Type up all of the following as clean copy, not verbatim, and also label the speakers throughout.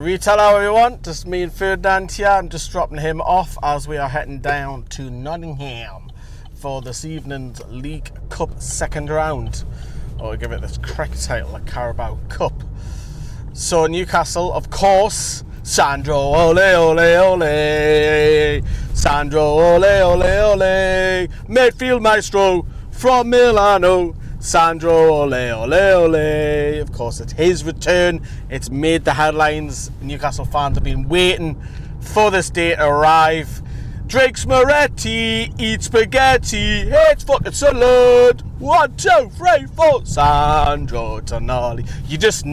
Speaker 1: Retail hour everyone, just me and Ferdinand here. I'm just dropping him off as we are heading down to Nottingham for this evening's League Cup second round. Or give it this correct title, the Carabao Cup. So Newcastle, of course, Sandro ole ole ole, Sandro ole ole ole, midfield maestro from Milano. Sandro ole ole ole. Of course, it's his return. It's made the headlines. Newcastle fans have been waiting for this day to arrive. Drinks Moretti, eats spaghetti, hates fucking salad. 1, 2, 3, 4. Sandro Tonali. You just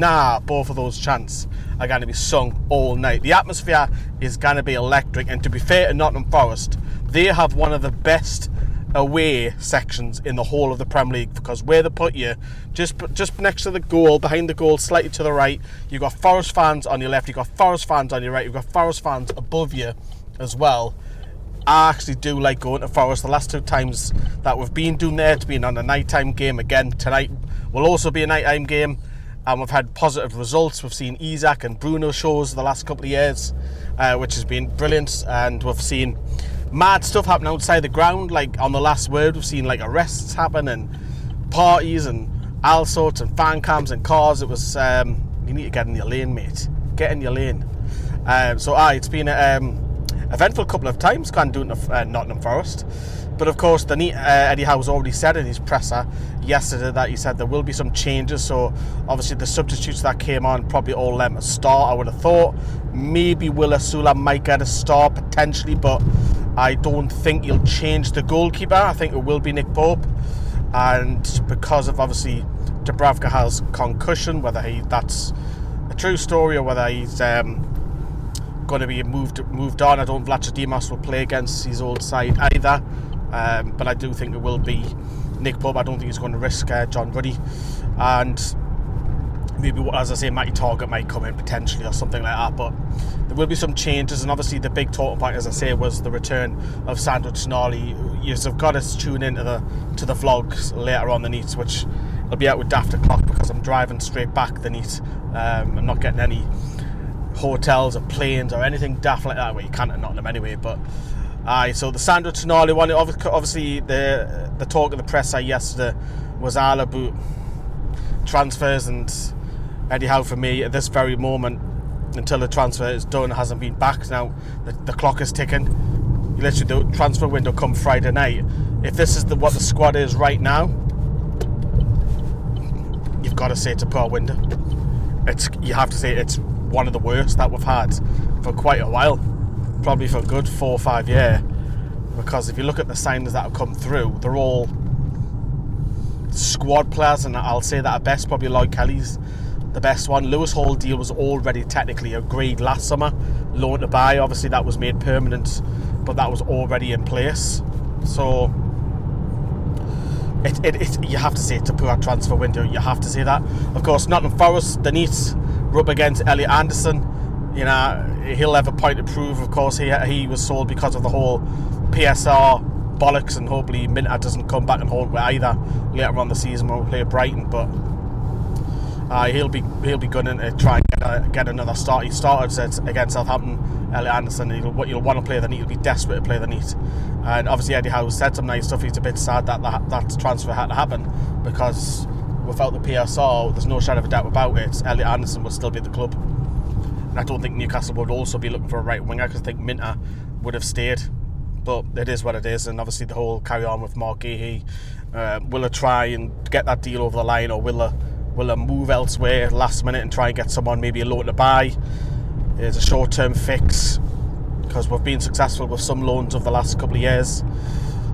Speaker 1: both of those chants are going to be sung all night. The atmosphere is going to be electric. And to be fair to Nottingham Forest, they have one of the best away sections in the whole of the Premier League, because where they put you, just next to the goal, behind the goal, slightly to the right, you've got Forest fans on your left, you've got Forest fans on your right, you've got Forest fans above you as well. I actually do like going to Forest. The last 2 times that we've been doing there, it's been on a nighttime game. Again, tonight will also be a nighttime game, and we've had positive results. We've seen Isaac and Bruno shows the last couple of years, which has been brilliant, and we've seen mad stuff happen outside the ground. Like on the last word, we've seen like arrests happen and parties and all sorts and fan cams and cars. It was you need to get in your lane, mate. Get in your lane. It's been an eventful couple of times going doing Nottingham Forest. But of course, Eddie Howe's already said in his presser yesterday that he said there will be some changes. So obviously the substitutes that came on probably all let him start. I would have thought maybe Willa Sula might get a start potentially, but I don't think he'll change the goalkeeper. I think it will be Nick Pope, and because of obviously Dubravka has concussion, whether that's a true story or whether he's going to be moved on, I don't think Vlachodimos will play against his old side either. But I do think it will be Nick Pope. I don't think he's going to risk John Ruddy, and maybe, as I say, Matty Targett might come in potentially or something like that. But there will be some changes, and obviously the big talking point, as I say, was the return of Sandro Tonali. You've got to tune into the vlogs later on the night, which will be out with daft o'clock because I'm driving straight back the night. I'm not getting any hotels or planes or anything daft like that. Well, you can't at Nottingham anyway, but so the Sandro Tonali one, obviously the talk of the presser yesterday was all about transfers, and Eddie Howe, for me, at this very moment, until the transfer is done, hasn't been back. Now the clock is ticking. You literally, the transfer window come Friday night. If this is what the squad is right now, you've got to say it's a poor window. You have to say it's one of the worst that we've had for quite a while, probably for a good 4 or 5 years, because if you look at the signings that have come through, they're all squad players, and I'll say that at best probably Lloyd Kelly's the best one. Lewis Hall deal was already technically agreed last summer, loan to buy. Obviously that was made permanent, but that was already in place. So you have to say it's a poor transfer window. You have to say that. Of course, Nottingham Forest, the Neats rub against Elliot Anderson. You know, he'll have a point to prove. Of course, he was sold because of the whole PSR bollocks, and hopefully Minter doesn't come back and hold with either later on the season when we play Brighton. But he'll be gunning to try and get another start. He started against Southampton, Elliot Anderson. You'll want to play the Neat. He'll be desperate to play the Neat. And obviously Eddie Howe said some nice stuff. He's a bit sad that transfer had to happen, because without the PSR, there's no shadow of a doubt about it, Elliot Anderson will still be at the club. And I don't think Newcastle would also be looking for a right winger, because I think Minter would have stayed. But it is what it is, and obviously the whole carry on with Mark Gahey. Will he try and get that deal over the line, or will he move elsewhere last minute and try and get someone, maybe a loan to buy? It's a short-term fix, because we've been successful with some loans over the last couple of years.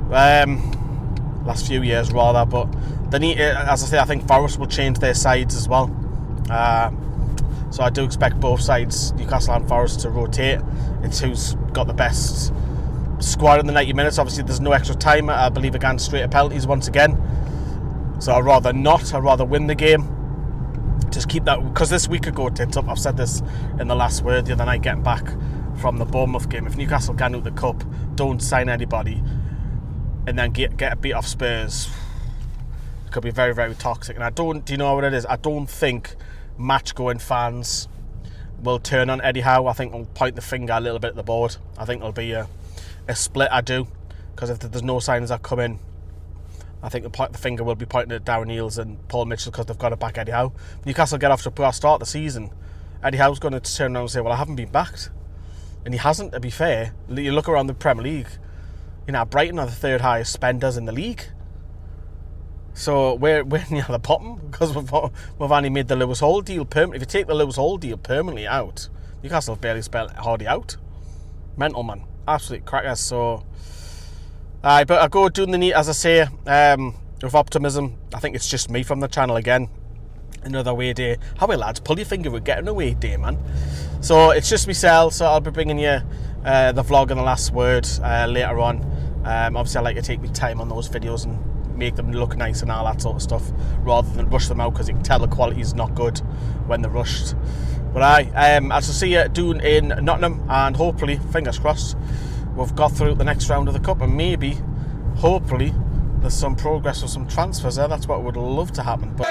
Speaker 1: Last few years rather, but as I say, I think Forest will change their sides as well. So I do expect both sides, Newcastle and Forest, to rotate. It's who's got the best squad in the 90 minutes. Obviously there's no extra time, I believe, again straight to penalties once again. So I'd rather win the game. Just keep that, because this week ago tits up. I've said this in the last word the other night getting back from the Bournemouth game. If Newcastle can out the cup, don't sign anybody, and then get beat off Spurs, it could be very, very toxic. And do you know what it is? I don't think match-going fans will turn on Eddie Howe. I think we'll point the finger a little bit at the board. I think there'll be a split, I do. Because if there's no signs that come in, I think the finger will be pointing at Darren Eales and Paul Mitchell because they've got to back Eddie Howe. Newcastle get off to a poor start the season. Eddie Howe's going to turn around and say, well, I haven't been backed. And he hasn't, to be fair. You look around the Premier League, Brighton are the third highest spenders in the league. So we're near the bottom because we've only made the Lewis Hall deal permanent. If you take the Lewis Hall deal permanently out, Newcastle have barely spelled Hardy out. Mental, man. Absolute crackers. So, but I go doing the neat, as I say, with optimism. I think it's just me from the channel again. Another away day. How well, lads, pull your finger, we're getting an away day, man. So it's just myself, so I'll be bringing you the vlog and the last word later on. Obviously, I like to take my time on those videos and make them look nice and all that sort of stuff, rather than rush them out, because you can tell the quality is not good when they're rushed. But I shall see you doing in Nottingham, and hopefully, fingers crossed, we've got through the next round of the Cup, and maybe, hopefully, there's some progress with some transfers there. That's what I would love to happen. But